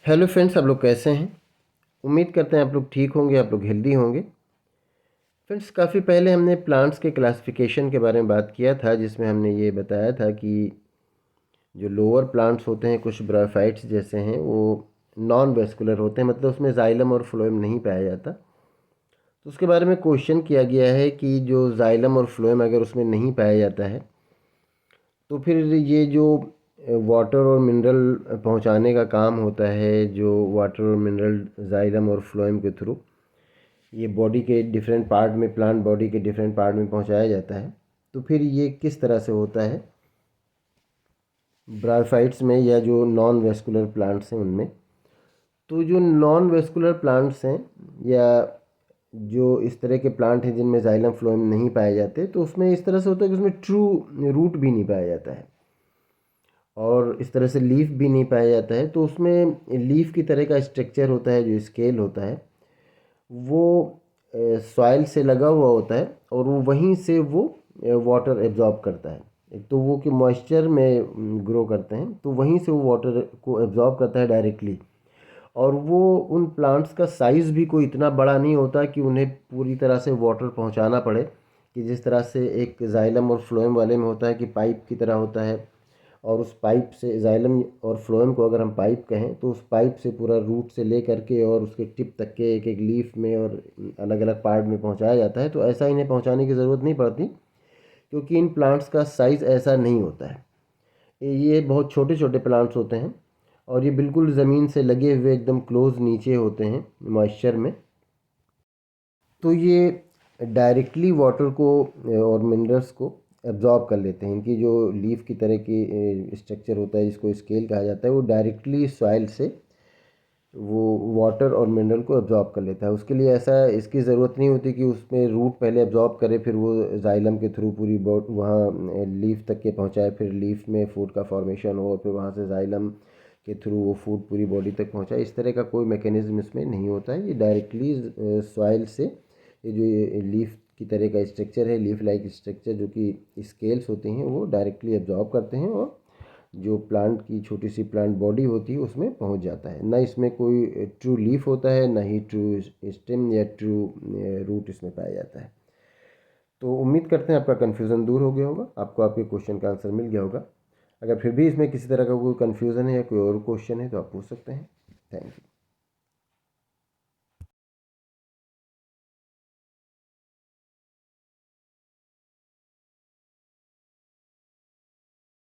Hello friends, आप लोग कैसे हैं। उम्मीद करते हैं आप लोग ठीक होंगे, आप लोग हेल्दी होंगे। फ्रेंड्स, काफ़ी पहले हमने प्लांट्स के क्लासिफिकेशन के बारे में बात किया था, जिसमें हमने ये बताया था कि जो लोअर प्लांट्स होते हैं, कुछ ब्रायोफाइट्स जैसे हैं, वो नॉन वेस्कुलर होते हैं, मतलब उसमें जाइलम और फ्लोएम नहीं पाया जाता। तो उसके बारे में क्वेश्चन किया गया है कि जो जाइलम और फ्लोएम अगर उसमें नहीं पाया जाता है तो फिर ये जो वाटर और मिनरल पहुंचाने का काम होता है, जो वाटर और मिनरल जाइलम और फ्लोएम के थ्रू ये बॉडी के डिफरेंट पार्ट में, प्लांट बॉडी के डिफरेंट पार्ट में पहुंचाया जाता है, तो फिर ये किस तरह से होता है ब्रायोफाइट्स में या जो नॉन वेस्कुलर प्लांट्स हैं उनमें। तो जो नॉन वेस्कुलर प्लांट्स हैं या जो इस तरह के प्लांट हैं जिनमें जाइलम फ्लोएम नहीं पाए जाते, तो उसमें इस तरह से होता है कि उसमें ट्रू रूट भी नहीं पाया जाता है और इस तरह से लीफ भी नहीं पाया जाता है। तो उसमें लीफ की तरह का स्ट्रक्चर होता है, जो स्केल होता है वो सॉइल से लगा हुआ होता है और वो वहीं से वो वाटर एब्जॉर्ब करता है। एक तो वो कि मॉइस्चर में ग्रो करते हैं, तो वहीं से वो वाटर को एब्जॉर्ब करता है डायरेक्टली। और वो उन प्लांट्स का साइज़ भी कोई इतना बड़ा नहीं होता कि उन्हें पूरी तरह से वाटर पहुंचाना पड़े, कि जिस तरह से एक जाइलम और फ्लोएम वाले में होता है कि पाइप की तरह होता है, और उस पाइप से जाइलम और फ्लोएम को अगर हम पाइप कहें तो उस पाइप से पूरा रूट से ले करके और उसके टिप तक के एक एक लीफ में और अलग अलग पार्ट में पहुंचाया जाता है। तो ऐसा इन्हें पहुंचाने की ज़रूरत नहीं पड़ती, क्योंकि इन प्लांट्स का साइज़ ऐसा नहीं होता है। ये बहुत छोटे छोटे प्लांट्स होते हैं और ये बिल्कुल ज़मीन से लगे हुए एकदम क्लोज नीचे होते हैं मॉइस्चर में। तो ये डायरेक्टली वाटर को और मिनरल्स को एब्जॉर्ब कर लेते हैं। इनकी जो लीफ की तरह की स्ट्रक्चर होता है, जिसको स्केल कहा जाता है, वो डायरेक्टली सॉइल से वो वाटर और मिनरल को एब्जॉर्ब कर लेता है। उसके लिए ऐसा इसकी ज़रूरत नहीं होती कि उसमें रूट पहले एब्जॉर्ब करे, फिर वो जाइलम के थ्रू पूरी बॉड वहाँ लीफ तक के पहुँचाए, फिर लीफ में फूड का फॉर्मेशन हो, फिर वहाँ से जाइलम के थ्रू वो फूड पूरी बॉडी तक पहुँचाए। इस तरह का कोई मैकेनिज्म इसमें नहीं होता है। ये डायरेक्टली सॉइल से ये जो ये लीफ की तरह का स्ट्रक्चर है, लीफ लाइक स्ट्रक्चर जो कि स्केल्स होती हैं, वो डायरेक्टली एब्जॉर्ब करते हैं और जो प्लांट की छोटी सी प्लांट बॉडी होती है उसमें पहुंच जाता है। ना इसमें कोई ट्रू लीफ होता है, ना ही ट्रू स्टेम या ट्रू रूट इसमें पाया जाता है। तो उम्मीद करते हैं आपका कन्फ्यूज़न दूर हो गया होगा, आपको आपके क्वेश्चन का आंसर मिल गया होगा। अगर फिर भी इसमें किसी तरह का कोई कन्फ्यूज़न है या कोई और क्वेश्चन है तो आप पूछ सकते हैं। Thank you.